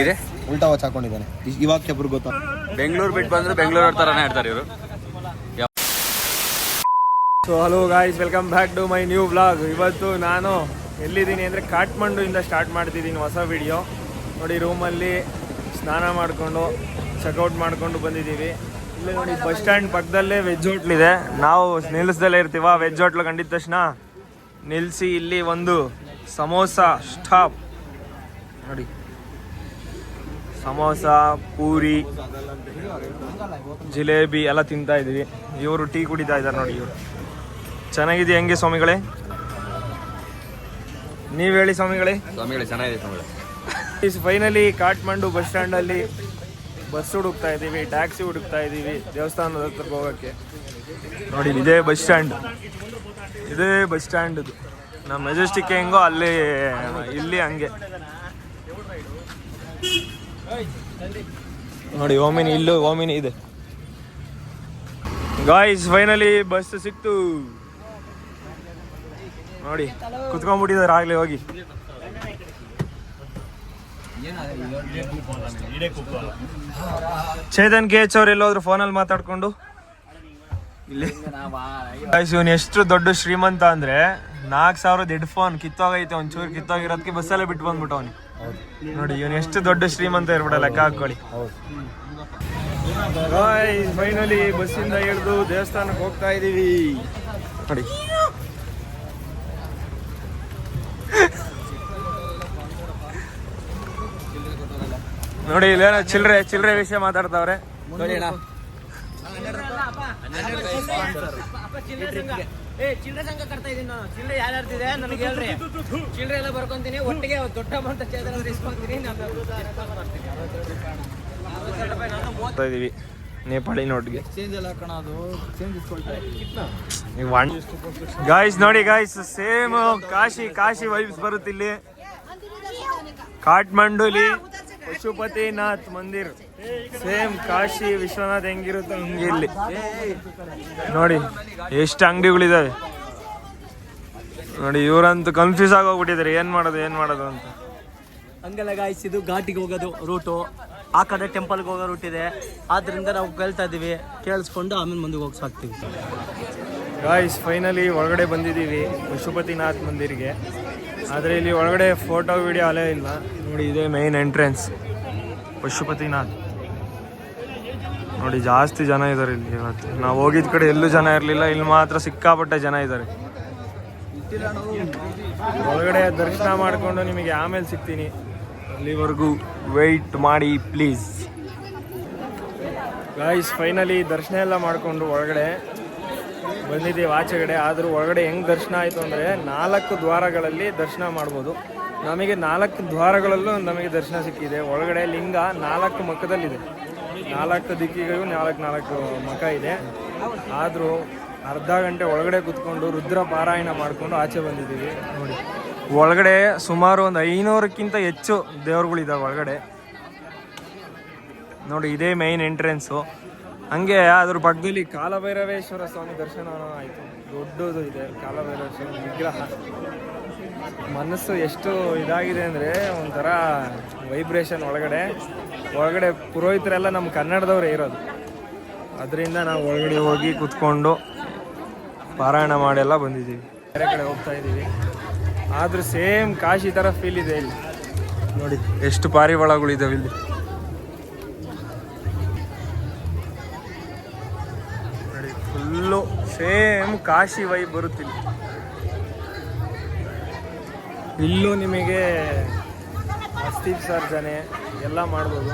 ಇದೆ ಉಲ್ಟಾ ವಾಚ್ ಹಾಕೊಂಡಿದ್ದಾನೆ. ಇವಾಗ ಕೆಬ್ರು ಗೊತ್ತಾ? ಬೆಂಗಳೂರು ಬಿಟ್ಟು ಬಂದ್ರೆ ಬೆಂಗಳೂರು ತರಾನೇ ಇರ್ತಾರೆ ಇವರು. So hello guys, welcome back to my new vlog. ಇವತ್ತು ನಾನು ಎಲ್ಲಿದ್ದೀನಿ ಅಂದರೆ ಕಾಠ್ಮಂಡುವಿಂದ ಸ್ಟಾರ್ಟ್ ಮಾಡ್ತಿದ್ದೀನಿ ಹೊಸ ವಿಡಿಯೋ. ನೋಡಿ, ರೂಮಲ್ಲಿ ಸ್ನಾನ ಮಾಡಿಕೊಂಡು ಚೆಕ್ಔಟ್ ಮಾಡಿಕೊಂಡು ಬಂದಿದ್ದೀವಿ. ಇಲ್ಲೇ ನೋಡಿ, ಬಸ್ ಸ್ಟ್ಯಾಂಡ್ ಪಕ್ಕದಲ್ಲೇ ವೆಜ್ ಹೋಟ್ಲಿದೆ. ನಾವು ನಿಲ್ಲಿಸ್ದಲ್ಲೇ ಇರ್ತೀವ. ವೆಜ್ ಹೋಟ್ಲು ಕಂಡಿದ ತಕ್ಷಣ ನಿಲ್ಲಿಸಿ ಇಲ್ಲಿ ಒಂದು ಸಮೋಸ ಸ್ಟಾಪ್. ನೋಡಿ, ಸಮೋಸ, ಪೂರಿ, ಜಿಲೇಬಿ ಎಲ್ಲ ತಿಂತಾ ಇದ್ದೀವಿ. ಇವರು ಟೀ ಕುಡಿತಾ ಇದ್ದಾರೆ. ನೋಡಿ, ಇವರು ಚೆನ್ನಾಗಿದೆ. ಹೆಂಗೆ ಸ್ವಾಮಿಗಳೇ, ನೀವು ಹೇಳಿ ಸ್ವಾಮಿಗಳೇ. ಚೆನ್ನಾಗಿದೆ ಸ್ವಾಮಿಗಳೇ. ಫೈನಲಿ ಕಾಠ್ಮಂಡು ಬಸ್ ಸ್ಟ್ಯಾಂಡಲ್ಲಿ ಬಸ್ ಹುಡುಕ್ತಾ ಇದ್ದೀವಿ, ಟ್ಯಾಕ್ಸಿ ಹುಡುಕ್ತಾ ಇದ್ದೀವಿ ದೇವಸ್ಥಾನದ ಹತ್ರಕ್ಕೆ ಹೋಗೋಕ್ಕೆ. ನೋಡಿ, ಇದೇ ಬಸ್ ಸ್ಟ್ಯಾಂಡ್, ಇದೇ ಬಸ್ ಸ್ಟ್ಯಾಂಡ್. ಇದು ನಮ್ಮ ಮೆಜೆಸ್ಟಿಕ್ ಹೆಂಗೋ ಅಲ್ಲಿ ಇಲ್ಲಿ ಹಂಗೆ. ನೋಡಿ, ಓಮಿನಿ, ಇಲ್ಲೂ ಓಮಿನಿ ಇದೆ. ಗಾಯ್ಸ್, ಫೈನಲಿ ಬಸ್ ಸಿಕ್ತು. ನೋಡಿ, ಕುತ್ಕೊಂಡ್ಬಿಟ್ಟಿದ್ದಾರೆ ಆಗ್ಲೇ ಹೋಗಿ. ಚೇತನ್ KH ಅವ್ರು ಎಲ್ಲೋದ್ರು ಫೋನಲ್ಲಿ ಮಾತಾಡ್ಕೊಂಡು. ಇಲ್ಲಿ ಗಾಯ್ಸ್, ಇವನು ಎಷ್ಟು ದೊಡ್ಡ ಶ್ರೀಮಂತ ಅಂದ್ರೆ 4,000 ಹೆಡ್ಫೋನ್ ಕಿತ್ತೋಗೈತೆ, ಒಂಚೂರು ಕಿತ್ತೋಗಿರೋದಕ್ಕೆ ಬಸ್ಸಲ್ಲೇ ಬಿಟ್ಟು ಬಂದ್ಬಿಟ್ಟು ಅವನು. ನೋಡಿ, ಇವನು ಎಷ್ಟು ದೊಡ್ಡ ಶ್ರೀಮಂತ ಇರ್ಬಿಡ, ಲೆಕ್ಕ ಹಾಕೊಳ್ಳಿ. ಫೈನಲಿ ಬಸ್ಸಿಂದ ಇಳಿದು ದೇವಸ್ಥಾನಕ್ಕೆ ಹೋಗ್ತಾ ಇದೀವಿ. ನೋಡಿ, ನೋಡಿ ಇಲ್ಲೇನೋ ಚಿಲ್ಲರೆ ವಿಷಯ ಮಾತಾಡ್ತಾವ್ರೆ. ನೋಡಿ ಅಣ್ಣ, ಚಿಲ್ಲರೆ ಸಂಘ ಕಟ್ತಾ ಇದೀನಿ ನಾನು. ಚಿಲ್ಲರೆ ಯಾರ್ಯಾರ್ದಿದೆ ನನಗೆ ಹೇಳ್ರಿ, ಚಿಲ್ಲರೆ ಎಲ್ಲ ಬರ್ಕೊಂತೀನಿ, ಒಟ್ಟಿಗೆ ದೊಡ್ಡ ಅಮೌಂಟ್ ಇಸ್ಕೊಂತೀನಿ. ಇದೀವಿ ನೇಪಾಳಿ ನೋಟ್ಗೆ. ಗಾಯ್ಸ್ ನೋಡಿ, ಗಾಯ್ಸ್ ಸೇಮ್ ಕಾಶಿ ವೈಬ್ಸ್ ಬರುತ್ತೆ ಇಲ್ಲಿ. ಕಾಠ್ಮಂಡುಲಿ ಪಶುಪತಿನಾಥ್ ಮಂದಿರ್ ಸೇಮ್ ಕಾಶಿ ವಿಶ್ವನಾಥ್ ಹೆಂಗಿರುತ್ತೆ ಹಂಗೆ ಇಲ್ಲಿ. ನೋಡಿ ಎಷ್ಟು ಅಂಗಡಿಗಳಿದಾವೆ. ನೋಡಿ, ಇವರಂತೂ ಕನ್ಫ್ಯೂಸ್ ಆಗೋಗ್ಬಿಟ್ಟಿದ್ದಾರೆ, ಏನ್ ಮಾಡೋದು ಅಂತ. ಹಂಗೆಲ್ಲ ಗಾಯ್ಸ್, ಇದು ಘಾಟಿಗೆ ಹೋಗೋದು ರೂಟು, ಆ ಕಡೆ ಟೆಂಪಲ್ಗೆ ಹೋಗೋ ರೂಟ್ ಇದೆ. ಆದ್ರಿಂದ ನಾವು ಕೇಳ್ತಾ ಇದೀವಿ, ಕೇಳಿಸ್ಕೊಂಡು ಆಮೇಲೆ ಮುಂದೆ ಹೋಗಿ ಸಾಕ್ತೀವಿ. ಗಾಯ್ಸ್, ಫೈನಲಿ ಒಳಗಡೆ ಬಂದಿದ್ದೀವಿ ಪಶುಪತಿನಾಥ್ ಮಂದಿರ್ಗೆ. ಆದರೆ ಇಲ್ಲಿ ಒಳಗಡೆ ಫೋಟೋ ವಿಡಿಯೋ ಅಲೇ ಇಲ್ಲ. ನೋಡಿ, ಇದೇ ಮೇನ್ ಎಂಟ್ರೆನ್ಸ್ ಪಶುಪತಿನಾಥ್. ನೋಡಿ, ಜಾಸ್ತಿ ಜನ ಇದ್ದಾರೆ ಇಲ್ಲಿ. ಇವತ್ತು ನಾವು ಹೋಗಿದ ಕಡೆ ಎಲ್ಲೂ ಜನ ಇರಲಿಲ್ಲ, ಇಲ್ಲಿ ಮಾತ್ರ ಸಿಕ್ಕಾಪಟ್ಟೆ ಜನ ಇದ್ದಾರೆ. ಒಳಗಡೆ ದರ್ಶನ ಮಾಡಿಕೊಂಡು ನಿಮಗೆ ಆಮೇಲೆ ಸಿಗ್ತೀನಿ. ಅಲ್ಲಿವರೆಗೂ ವೆಯ್ಟ್ ಮಾಡಿ ಪ್ಲೀಸ್. ಗಾಯ್ಸ್, ಫೈನಲಿ ದರ್ಶನ ಎಲ್ಲ ಮಾಡಿಕೊಂಡು ಒಳಗಡೆ ಬಂದಿದ್ದೀವಿ ಆಚೆಗಡೆ. ಆದರೂ ಒಳಗಡೆ ಹೆಂಗೆ ದರ್ಶನ ಆಯಿತು ಅಂದರೆ 4 ದ್ವಾರಗಳಲ್ಲಿ ದರ್ಶನ ಮಾಡ್ಬೋದು. ನಮಗೆ 4 ದ್ವಾರಗಳಲ್ಲೂ ನಮಗೆ ದರ್ಶನ ಸಿಕ್ಕಿದೆ. ಒಳಗಡೆ ಲಿಂಗ 4 ಮುಖದಲ್ಲಿದೆ, 4 ದಿಕ್ಕಿಗೂ 4 ಮುಖ ಇದೆ. ಆದರೂ ಅರ್ಧ ಗಂಟೆ ಒಳಗಡೆ ಕೂತ್ಕೊಂಡು ರುದ್ರ ಪಾರಾಯಣ ಮಾಡಿಕೊಂಡು ಆಚೆ ಬಂದಿದ್ದೀವಿ. ನೋಡಿ, ಒಳಗಡೆ ಸುಮಾರು ಒಂದು 500ಕ್ಕಿಂತ ಹೆಚ್ಚು ದೇವ್ರುಗಳಿದ್ದಾವೆ ಒಳಗಡೆ. ನೋಡಿ, ಇದೇ ಮೇನ್ ಎಂಟ್ರೆನ್ಸು. ಹಂಗೆ ಅದ್ರ ಪಕ್ಕದಲ್ಲಿ ಕಾಲಭೈರವೇಶ್ವರ ಸ್ವಾಮಿ ದರ್ಶನ ಆಯಿತು. ದೊಡ್ಡದು ಇದೆ ಕಾಲಭೈರವೇಶ್ವರ ವಿಗ್ರಹ. ಮನಸ್ಸು ಎಷ್ಟು ಇದಾಗಿದೆ ಅಂದರೆ ಒಂಥರ ವೈಬ್ರೇಷನ್. ಒಳಗಡೆ ಪುರೋಹಿತರೆಲ್ಲ ನಮ್ಮ ಕನ್ನಡದವರೇ ಇರೋದು. ಅದರಿಂದ ನಾವು ಒಳಗಡೆ ಹೋಗಿ ಕೂತ್ಕೊಂಡು ಪಾರಾಯಣ ಮಾಡೆಲ್ಲ ಬಂದಿದ್ದೀವಿ. ಬೇರೆ ಕಡೆ ಹೋಗ್ತಾ ಇದ್ದೀವಿ. ಆದರೂ ಸೇಮ್ ಕಾಶಿ ಥರ ಫೀಲ್ ಇದೆ ಇಲ್ಲಿ. ನೋಡಿ, ಎಷ್ಟು ಪಾರಿವಾಳಗಳಿದ್ದಾವೆ ಇಲ್ಲಿ. ನೋಡಿ, ಫುಲ್ಲು ಸೇಮ್ ಕಾಶಿ ವೈಬ್ ಬರುತ್ತಿಲ್ಲ. ಇಲ್ಲೂ ನಿಮಗೆ ಅಸ್ಥಿ ವಿಸರ್ಜನೆ ಎಲ್ಲ ಮಾಡ್ಬೋದು.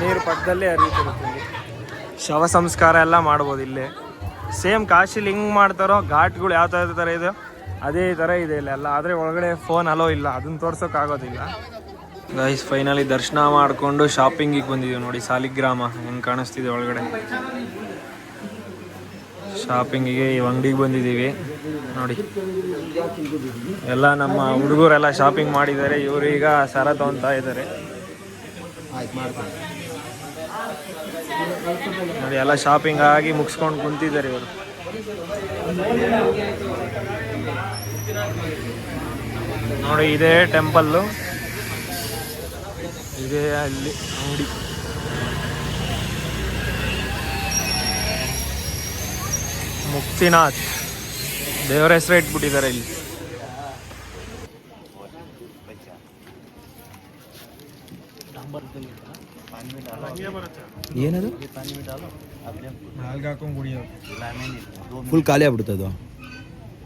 ನೀರು ಪಕ್ಕದಲ್ಲೇ ಹರಿಯುತ್ತಿರುತ್ತೆ. ಇಲ್ಲಿ ಶವ ಸಂಸ್ಕಾರ ಎಲ್ಲ ಮಾಡ್ಬೋದು ಇಲ್ಲೇ. ಸೇಮ್ ಕಾಶಿಲಿ ಹಿಂಗೆ ಮಾಡ್ತಾರೋ ಘಾಟ್ಗಳು ಯಾವ ಥರ ಇದೆ ಅದೇ ಥರ ಇದೆ ಇಲ್ಲೆಲ್ಲ. ಆದರೆ ಒಳಗಡೆ ಫೋನ್ ಅಲೋ ಇಲ್ಲ, ಅದನ್ನು ತೋರ್ಸೋಕ್ಕಾಗೋದಿಲ್ಲ. ಗೈಸ್, ಫೈನಲಿ ದರ್ಶನ ಮಾಡಿಕೊಂಡು ಶಾಪಿಂಗಿಗೆ ಬಂದಿದ್ದೀವಿ. ನೋಡಿ, ಸಾಲಿಗ್ರಾಮ ಹೆಂಗೆ ಕಾಣಿಸ್ತಿದೆ ಒಳಗಡೆ. ಶಾಪಿಂಗಿಗೆ ಈ ಅಂಗಡಿಗೆ ಬಂದಿದ್ದೀವಿ. ನೋಡಿ, ಎಲ್ಲ ನಮ್ಮ ಹುಡುಗರೆಲ್ಲ ಶಾಪಿಂಗ್ ಮಾಡಿದ್ದಾರೆ. ಇವರು ಈಗ ಸರ ತೊಗೊತಾ ಇದ್ದಾರೆ. ನೋಡಿ, ಎಲ್ಲ ಶಾಪಿಂಗ್ ಆಗಿ ಮುಗಿಸ್ಕೊಂಡು ಕುಂತಿದ್ದಾರೆ ಇವರು. ನೋಡಿ, ಇದೇ ಟೆಂಪಲ್ಲು. ಇದೇ ಅಲ್ಲಿ ಅಂಗಡಿ. ಮುಕ್ತಿನಾಥ್ ದೇವರ ಹೆಸರು ಇಟ್ಬಿಟ್ಟಿದ್ದಾರೆ ಇಲ್ಲಿ. ಏನದು ನಾಲ್ಕು ಹಾಕೊಂಡು ಕುಡಿಯೋದು, ಫುಲ್ ಖಾಲಿ ಆಗ್ಬಿಡುತ್ತೆ ಅದು.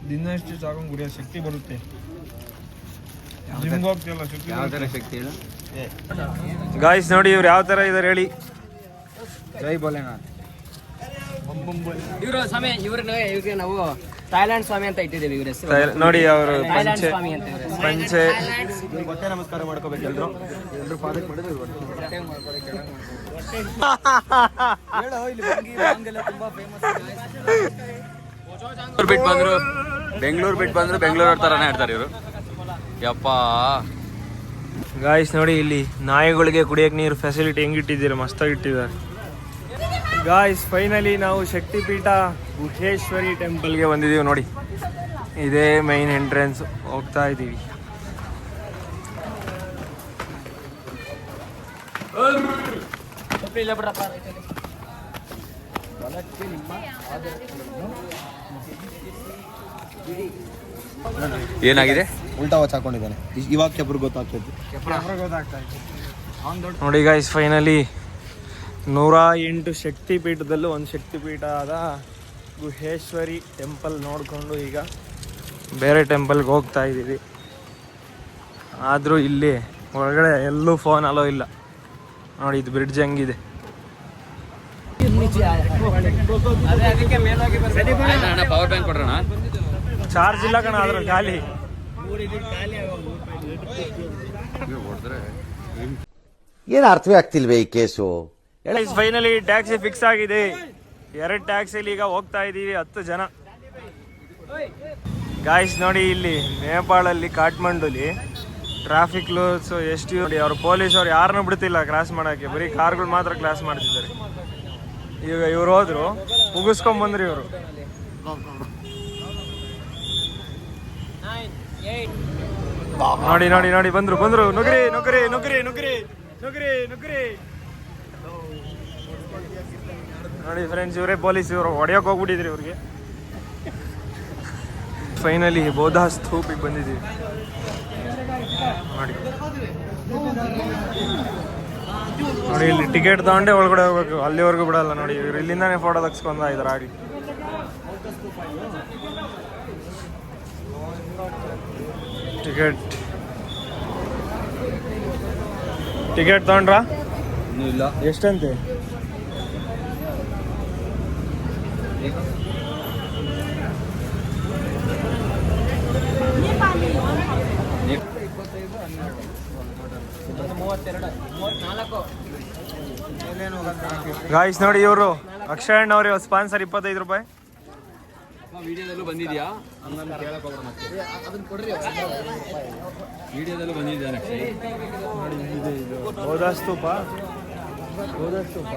ದಿನಷ್ಟು ಸಾಕೊಂಡು ಕುಡಿಯೋ ಶಕ್ತಿ ಬರುತ್ತೆ. ಜಿಮ್ಗೆ ಹೋಗ್ತಿಲ್ಲ ಶಕ್ತಿ. ಯಾವ ಥರ ಶಕ್ತಿ ಹೇಳು? ಗಾಯ್ಸ್ ನೋಡಿ ಇವ್ರು ಯಾವ ಥರ ಇದಾರೆ ಹೇಳಿ. ಜೈ ಭೋಲೆನಾಥ್. ಇವರು ಸ್ವಾಮಿ ಇವ್ರಿಗೆ ನಾವು ಥೈಲ್ಯಾಂಡ್ ಸ್ವಾಮಿ ಅಂತ ಇಟ್ಟಿದ್ದೀವಿ ಇವ್ರ ಹೆಸರು. ನೋಡಿ ಅವರು ಥೈಲ್ಯಾಂಡ್ ಪಂಚೆ ಸ್ವಾಮಿ ಅಂತ ಇವ್ರ ಹೆಸರು. ಪಂಚೆ ಹೊಟ್ಟೆ ನಮಸ್ಕಾರ ಮಾಡ್ಕೋಬೇಕು ಎಲ್ರು. ಎಲ್ರು ಪಾದಕ್ಕೆ ಮಾಡಿದ್ರೆ ಬೆಂಗಳೂರು ಬಿಟ್ಟು ಬಂದ್ರು ಬೆಂಗಳೂರು ಥರನೇ ಆಡ್ತಾರೆ ಇವರು. ಯಪ್ಪ ಗಾಯ್ಸ್ ನೋಡಿ ಇಲ್ಲಿ ನಾಯಿಗಳಿಗೆ ಕುಡಿಯೋಕೆ ನೀರು ಫೆಸಿಲಿಟಿ ಹೆಂಗಿಟ್ಟಿದ್ದೀರ, ಮಸ್ತಾಗಿ ಇಟ್ಟಿದ್ದಾರೆ. ಗಾಯ್ಸ್ ಫೈನಲಿ ನಾವು ಶಕ್ತಿಪೀಠ ಗುಹೇಶ್ವರಿ ಟೆಂಪಲ್ಗೆ ಬಂದಿದ್ದೀವಿ. ನೋಡಿ ಇದೇ ಮೈನ್ ಎಂಟ್ರೆನ್ಸ್, ಹೋಗ್ತಾ ಇದ್ದೀವಿ. ಏನಾಗಿದೆ? ಉಲ್ಟಾ ವಾಚ್ ಹಾಕೊಂಡಿದ್ದಾನೆ. ಇವಾಗ ಕೆಬ್ರು ಗೊತ್ತಾಗ್ತೈತಿ. ನೋಡಿ ಗಾಯ್ಸ್ ಫೈನಲಿ 108 ಶಕ್ತಿಪೀಠದಲ್ಲೂ ಒಂದು ಶಕ್ತಿಪೀಠ ಆದ ಗುಹೇಶ್ವರಿ ಟೆಂಪಲ್ ನೋಡಿಕೊಂಡು ಈಗ ಬೇರೆ ಟೆಂಪಲ್ಗೆ ಹೋಗ್ತಾ ಇದ್ದೀವಿ. ಆದರೂ ಇಲ್ಲಿ ಒಳಗಡೆ ಎಲ್ಲೂ ಫೋನ್ ಅಲೋ ಇಲ್ಲ. ನೋಡಿ ಇದು ಬ್ರಿಡ್ಜ್ ಹೆಂಗಿದೆ. Power bank ಕೊಡ್ರಣ. ಚಾರ್ಜ್ ಇಲ್ಲ ಕಣ ಅದ್ರ ಖಾಲಿ. ಏನು ಅರ್ಥವೇ ಆಗ್ತಿಲ್ವೇ ಈ ಕೇಸು? ಫೈನಲಿ ಟ್ಯಾಕ್ಸಿ ಫಿಕ್ಸ್ ಆಗಿದೆ. 2 ಟ್ಯಾಕ್ಸಿಲಿ ಈಗ ಹೋಗ್ತಾ ಇದ್ದೀವಿ 10 ಜನ. ಗಾಯ್ಸ್ ನೋಡಿ ಇಲ್ಲಿ ನೇಪಾಳಲ್ಲಿ ಕಾಠ್ಮಂಡುಲಿ ಟ್ರಾಫಿಕ್ ರೂಲ್ಸ್ ಎಷ್ಟು ನೋಡಿ. ಅವ್ರು ಪೊಲೀಸವ್ರು ಯಾರನ್ನೂ ಬಿಡ್ತಿಲ್ಲ ಕ್ರಾಸ್ ಮಾಡೋಕ್ಕೆ, ಬರೀ ಕಾರ್ಗಳು ಮಾತ್ರ ಕ್ರಾಸ್ ಮಾಡ್ತಿದ್ದಾರೆ. ಈಗ ಇವ್ರು ಹೋದ್ರು, ಮುಗಿಸ್ಕೊಂಬಂದ್ರಿ ಇವರು. ನೋಡಿ ನೋಡಿ ನೋಡಿ ಬಂದ್ರು ಬಂದ್ರು. ನುಗ್ರಿ ನುಗ್ರಿ ನುಗ್ರಿ ನುಗ್ರಿ ನುಗ್ರಿ ನುಗ್ರಿ. ನೋಡಿ ಫ್ರೆಂಡ್ಸ್, ಇವರೇ ಪೊಲೀಸ್. ಇವರು ಹೊಡೆಯೋಕೆ ಹೋಗ್ಬಿಟ್ಟಿದ್ರಿ ಇವ್ರಿಗೆ. ಫೈನಲಿ ಬೌದ್ಧ ಸ್ತೂಪಿಗೆ ಬಂದಿದ್ದೀವಿ. ನೋಡಿ ನೋಡಿ ಇಲ್ಲಿ ಟಿಕೆಟ್ ತಗೊಂಡೆ ಒಳಗಡೆ ಹೋಗ್ಬೇಕು, ಅಲ್ಲಿವರೆಗೂ ಬಿಡಲ್ಲ. ನೋಡಿ ಇವ್ರು ಇಲ್ಲಿಂದಾನೆ ಫೋಟೋ ತೆಗ್ಸ್ಕೊಂಡ ಇದಾರೆ ಆಗಿ. ಟಿಕೆಟ್ ತಗೊಂಡ್ರಾ? ಇಲ್ಲ. ಎಷ್ಟಂತೆ? ಗಾಯ್ಸ್ ನೋಡಿ ಇವರು ಅಕ್ಷಯ್ ಅಣ್ಣವ್ರು ಸ್ಪಾನ್ಸರ್ 25 ರೂಪಾಯಿ. ವಿಡಿಯೋದಲ್ಲೂ ಬಂದಿದ್ಯಾ? ವಿಡಿಯೋದಲ್ಲೂ ಬಂದಿದ್ದಾನೆ. ನೋಡಿ ಇದೆ ಇದು ಬೌದ್ಧ ಸ್ತೂಪ. ಬೌದ್ಧ ಸ್ತೂಪ,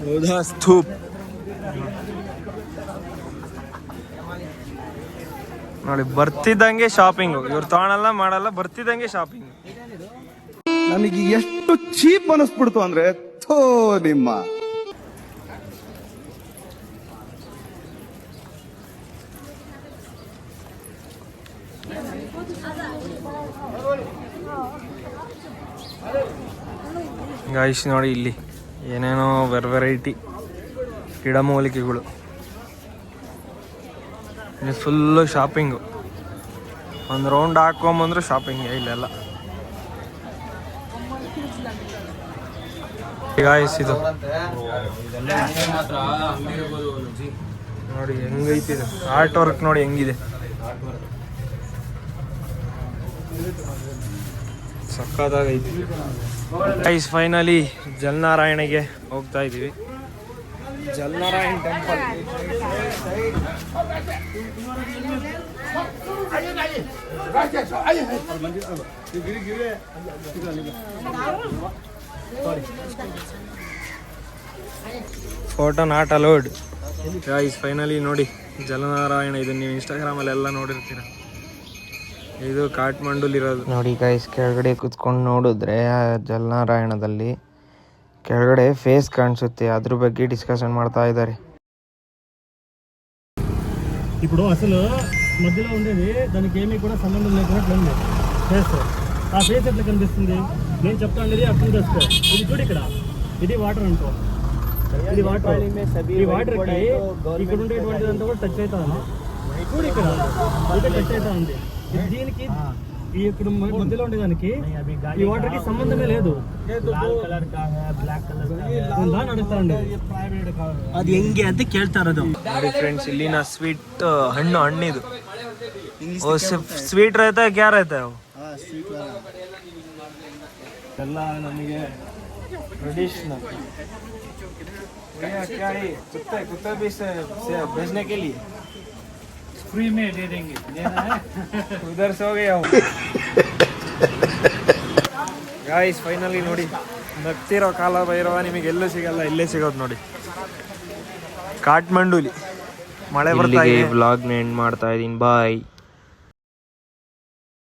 ಬೌದ್ಧ ಸ್ತೂಪ್. ನೋಡಿ ಬರ್ತಿದ್ದಂಗೆ ಶಾಪಿಂಗು. ಇವ್ರು ತಗೊಳಲ್ಲ ಮಾಡಲ್ಲ, ಬರ್ತಿದ್ದಂಗೆ ಶಾಪಿಂಗ್. ನನಗೆ ಎಷ್ಟು ಚೀಪ್ ಅನಿಸ್ಬಿಡ್ತು ಅಂದ್ರೆ ಥೋ ನಿಮ್ಮ. ಗಾಯ್ಸ್ ನೋಡಿ ಇಲ್ಲಿ ಏನೇನೋ ವೆರೈಟಿ ಗಿಡಮೂಲಿಕೆಗಳು. ಇಲ್ಲಿ ಫುಲ್ಲು ಶಾಪಿಂಗು. ಒಂದು ರೌಂಡ್ ಹಾಕೊಂಬಂದ್ರು ಶಾಪಿಂಗ್ ಇಲ್ಲೆಲ್ಲ. ಗಾಯ್ಸ್ ಇದು ನೋಡಿ ಹೆಂಗೈತಿ ಇದು ಆರ್ಟ್ ವರ್ಕ್. ನೋಡಿ ಹೆಂಗಿದೆ, ಸಕ್ಕತ್ತಾಗೈತಿ. ಗೈಸ್ ಫೈನಲಿ ಜಲನಾರಾಯಣಿಗೆ ಹೋಗ್ತಾ ಇದ್ದೀವಿ. Jalanarayana temple. Photo not allowed. Guys finally ನೋಡಿ ಜಲನಾರಾಯಣ. ಇದನ್ನ ನೀವು ಇನ್ಸ್ಟಾಗ್ರಾಮಲ್ಲಿ ಎಲ್ಲ ನೋಡಿರ್ತೀರ. ಇದು ಕಾಠ್ಮಂಡುಲಿರೋದು ನೋಡಿ ಗೈಸ್. ಕೆಳಗಡೆ ಕುತ್ಕೊಂಡು ನೋಡಿದ್ರೆ ಜಲನಾರಾಯಣದಲ್ಲಿ ಕೆಳಗಡೆ ಫೇಸ್ కాన్సుತ್ತೆ, అದ್ರ ಬಗ್ಗೆ డిస్కషన్ ಮಾಡ್తా ఇದ್ದಾರೆ. ఇప్పుడు అసలు మధ్యలో ఉండేది దానికి ఏమీ కూడా సంబంధం లేకుండా ఫేస్. ఆ ఫేస్ ఎట్లా కనిపిస్తుంది? నేను చెప్తా ఉండేది అర్థం చేసుకో. ఇది చూడు, ఇక్కడ ఇది వాటర్ అనుకో, ఇది వాటర్. ఈ వాటర్ కి ఇక్కడ ఉండేటువంటిదంతా కూడా టచ్ అవుతా ఉంది. చూడు, ఇక్కడ టచ్ అవుతా ఉంది. దీనికి ఇక్కడ మధ్యలో ఉండేదానికి ఈ వాటర్ కి సంబంధమే లేదు. నడుస్తా ఉండేది అది ಹೆಂಗೆ ಅಂತ ಕೇಳ್ತಾ ಇರೋದು. ನೋಡಿ ಫ್ರೆಂಡ್ಸ್, ಇಲ್ಲಿನ ಸ್ವೀಟ್ ಹಣ್ಣಿದು ಸ್ವೀಟ್ रहता है, क्या रहता है वो? ಎಲ್ಲ ನಮಗೆ ಟ್ರೆಡಿಷನಲ್. क्या है कुत्ता भी बेचने के लिए फ्री में दे देंगे, उधर से हो गया गाइस. ಫೈನಲಿ ನೋಡಿ, ನಗ್ತಿರೋ ಕಾಲಭೈರವ ನಿಮಗೆ ಎಲ್ಲೂ ಸಿಗಲ್ಲ, ಇಲ್ಲೇ ಸಿಗೋದು ನೋಡಿ ಕಾಠ್ಮಂಡುಲಿ. ಮಳೆ ಬರ್ತಾ ಇದೆ. ವ್ಲಾಗ್ನ ಎಂಡ್ ಮಾಡ್ತಾ ಇದ್ದೀನಿ. ಬಾಯ್.